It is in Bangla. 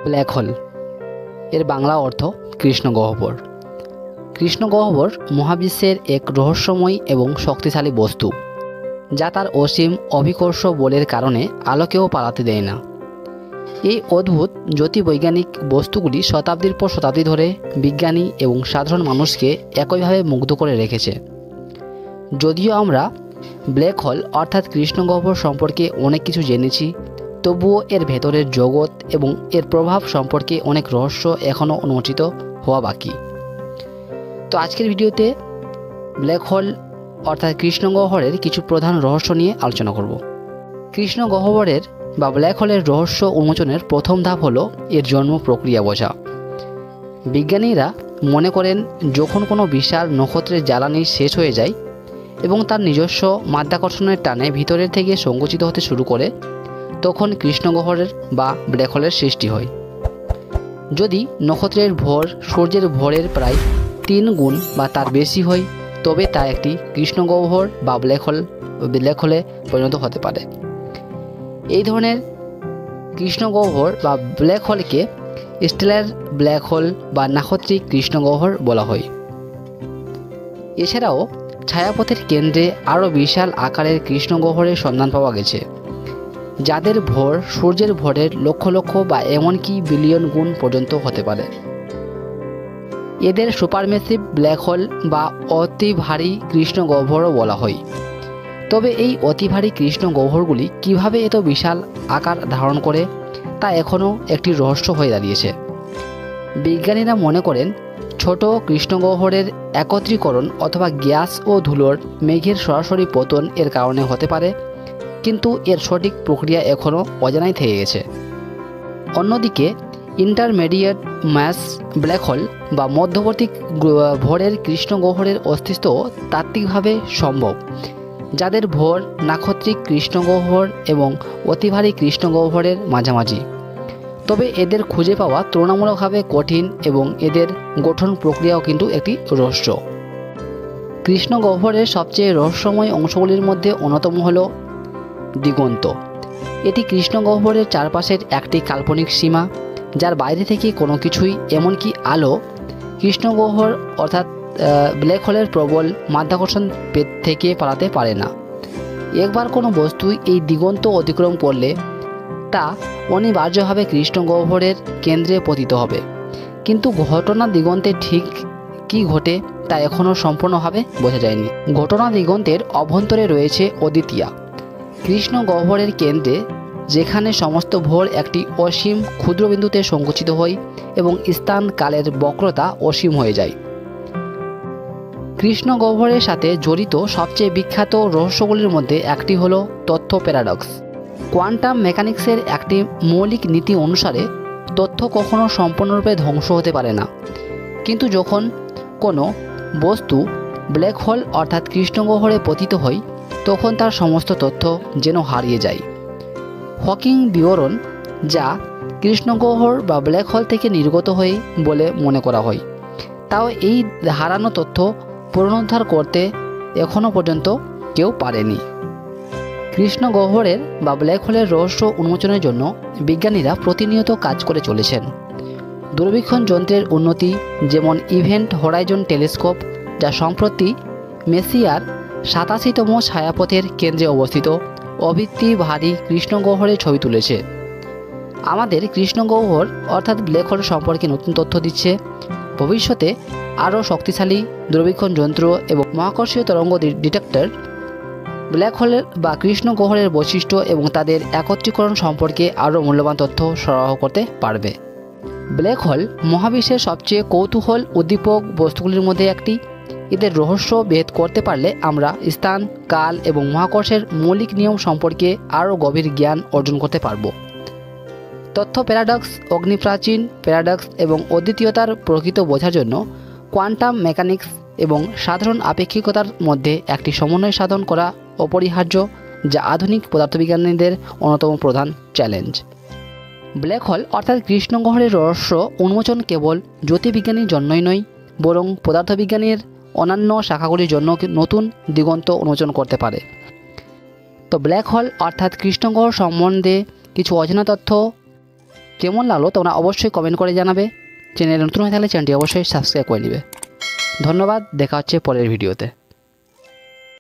ব্ল্যাক হোল এর বাংলা অর্থ কৃষ্ণগহ্বর। কৃষ্ণগহ্বর মহাবিশ্বের এক রহস্যময় এবং শক্তিশালী বস্তু, যা তার অসীম অভিকর্ষ বলের কারণে আলোকেও পালাতে দেয় না। এই অদ্ভুত জ্যোতির্বৈজ্ঞানিক বস্তুগুলি শতাব্দীর পর শতাব্দী ধরে বিজ্ঞানী এবং সাধারণ মানুষকে একইভাবে মুগ্ধ করে রেখেছে। যদিও আমরা ব্ল্যাক হোল অর্থাৎ কৃষ্ণগহ্বর সম্পর্কে অনেক কিছু জেনেছি, তবুও এর ভেতরের জগৎ এবং এর প্রভাব সম্পর্কে অনেক রহস্য এখনও উন্মোচিত হওয়া বাকি। তো আজকের ভিডিওতে ব্ল্যাক হোল অর্থাৎ কৃষ্ণগহ্বরের কিছু প্রধান রহস্য নিয়ে আলোচনা করব। কৃষ্ণগহ্বরের বা ব্ল্যাক হোলের রহস্য উন্মোচনের প্রথম ধাপ হলো এর জন্ম প্রক্রিয়া বোঝা। বিজ্ঞানীরা মনে করেন, যখন কোনো বিশাল নক্ষত্রের জ্বালানি শেষ হয়ে যায় এবং তার নিজস্ব মাধ্যাকর্ষণের টানে ভিতরের থেকে সংকুচিত হতে শুরু করে, তখন কৃষ্ণগহ্বরের বা ব্ল্যাক হোলের সৃষ্টি হয়। যদি নক্ষত্রের ভর সূর্যের ভরের প্রায় 3 গুণ বা তার বেশি হয়, তবে তা একটি কৃষ্ণগহ্বর বা ব্ল্যাক হোলে পরিণত হতে পারে। এই ধরনের কৃষ্ণগহ্বর বা ব্ল্যাক হোলকে স্টেলার ব্ল্যাক হোল বা নাক্ষত্রিক কৃষ্ণগহ্বর বলা হয়। এছাড়াও ছায়াপথের কেন্দ্রে আরও বিশাল আকারের কৃষ্ণগহ্বরের সন্ধান পাওয়া গেছে, যাদের ভর সূর্যের ভরের লক্ষ লক্ষ বা এমনকি বিলিয়ন গুণ পর্যন্ত হতে পারে। এদের সুপারমেসিভ ব্ল্যাক হোল বা অতি ভারী কৃষ্ণগহ্বরও বলা হয়। তবে এই অতি ভারী কৃষ্ণগহ্বরগুলি কীভাবে এত বিশাল আকার ধারণ করে, তা এখনও একটি রহস্য হয়ে দাঁড়িয়েছে। বিজ্ঞানীরা মনে করেন, ছোট কৃষ্ণগহ্বরের একত্রীকরণ অথবা গ্যাস ও ধুলোর মেঘের সরাসরি পতন এর কারণে হতে পারে, কিন্তু এর সঠিক প্রক্রিয়া এখনও অজানাই থেকে গেছে। অন্যদিকে ইন্টারমিডিয়েট ম্যাস ব্ল্যাক হোল বা মধ্যবর্তী ভরের কৃষ্ণগহ্বরের অস্তিত্ব তাত্ত্বিকভাবে সম্ভব, যাদের ভর নাক্ষত্রিক কৃষ্ণগহ্বর এবং অতিভারী কৃষ্ণগহ্বরের মাঝামাঝি। তবে এদের খুঁজে পাওয়া তুলনামূলকভাবে কঠিন এবং এদের গঠন প্রক্রিয়াও কিন্তু একটি রহস্য। কৃষ্ণগহ্বরের সবচেয়ে রহস্যময় অংশগুলির মধ্যে অন্যতম হল দিগন্ত। এটি কৃষ্ণগহ্বরের চারপাশের একটি কাল্পনিক সীমা, যার বাইরে থেকে কোনো কিছুই, এমনকি আলো, কৃষ্ণগহ্বর অর্থাৎ ব্ল্যাক হোলের প্রবল মাধ্যাকর্ষণ থেকে পালাতে পারে না। একবার কোনো বস্তু এই দিগন্ত অতিক্রম করলে তা অনিবার্যভাবে কৃষ্ণগহ্বরের কেন্দ্রে পতিত হবে, কিন্তু ঘটনা দিগন্তে ঠিক কী ঘটে তা এখনও সম্পূর্ণভাবে বোঝা যায়নি। ঘটনা দিগন্তের অভ্যন্তরে রয়েছে অদ্বিতীয়া, কৃষ্ণগহ্বরের কেন্দ্রে, যেখানে সমস্ত ভর একটি অসীম ক্ষুদ্রবিন্দুতে সংকুচিত হয় এবং স্থান কালের বক্রতা অসীম হয়ে যায়। কৃষ্ণগহ্বরের সাথে জড়িত সবচেয়ে বিখ্যাত রহস্যগুলির মধ্যে একটি হল তথ্য প্যারাডক্স। কোয়ান্টাম মেকানিক্সের একটি মৌলিক নীতি অনুসারে তথ্য কখনো সম্পূর্ণরূপে ধ্বংস হতে পারে না, কিন্তু যখন কোনো বস্তু ব্ল্যাক হোল অর্থাৎ কৃষ্ণগহ্বরে পতিত হয়, তখন তার সমস্ত তথ্য যেন হারিয়ে যায়। হকিং বিবরণ, যা কৃষ্ণগহ্বর বা ব্ল্যাক হোল থেকে নির্গত হয় বলে মনে করা হয়, তাও এই হারানো তথ্য পুনরুদ্ধার করতে এখনও পর্যন্ত কেউ পারেনি। কৃষ্ণগহ্বরের বা ব্ল্যাক হোলের রহস্য উন্মোচনের জন্য বিজ্ঞানীরা প্রতিনিয়ত কাজ করে চলেছেন। দূরবীক্ষণ যন্ত্রের উন্নতি, যেমন ইভেন্ট হরাইজন টেলিস্কোপ, যা সম্প্রতি মেসিয়ার 87তম ছায়াপথের কেন্দ্রে অবস্থিত অভিত্তি ভারী কৃষ্ণগহ্বরের ছবি তুলেছে, আমাদের কৃষ্ণগহ্বর অর্থাৎ ব্ল্যাক হোল সম্পর্কে নতুন তথ্য দিচ্ছে। ভবিষ্যতে আরও শক্তিশালী দূরবীক্ষণ যন্ত্র এবং মহাকর্ষীয় তরঙ্গ ডিটেক্টর ব্ল্যাক হোলের বা কৃষ্ণগহ্বরের বৈশিষ্ট্য এবং তাদের একত্রীকরণ সম্পর্কে আরও মূল্যবান তথ্য সরবরাহ করতে পারবে। ব্ল্যাক হোল মহাবিশ্বের সবচেয়ে কৌতূহল উদ্দীপক বস্তুগুলির মধ্যে একটি। এদের রহস্য ভেদ করতে পারলে আমরা স্থান, কাল এবং মহাকর্ষের মৌলিক নিয়ম সম্পর্কে আরও গভীর জ্ঞান অর্জন করতে পারব। তথ্য প্যারাডক্স, অগ্নিপ্রাচীন প্যারাডক্স এবং অদ্বিতীয়তার প্রকৃত বোঝার জন্য কোয়ান্টাম মেকানিক্স এবং সাধারণ আপেক্ষিকতার মধ্যে একটি সমন্বয় সাধন করা অপরিহার্য, যা আধুনিক পদার্থবিজ্ঞানীদের অন্যতম প্রধান চ্যালেঞ্জ। ব্ল্যাক হোল অর্থাৎ কৃষ্ণগহ্বরের রহস্য উন্মোচন কেবল জ্যোতির্বিজ্ঞানীর জন্যই নয়, বরং পদার্থবিজ্ঞানের অন্যান্য শাখাগুলির জন্য নতুন দিগন্ত উন্মোচন করতে পারে। তো ব্ল্যাক হোল অর্থাৎ কৃষ্ণগহ্বর সম্বন্ধে কিছু অজানা তথ্য কেমন লাগলো তোমরা অবশ্যই কমেন্ট করে জানাবে। চ্যানেলে নতুন হয়ে থাকলে চ্যানেলটি অবশ্যই সাবস্ক্রাইব করে নেবে। ধন্যবাদ, দেখা হচ্ছে পরের ভিডিওতে।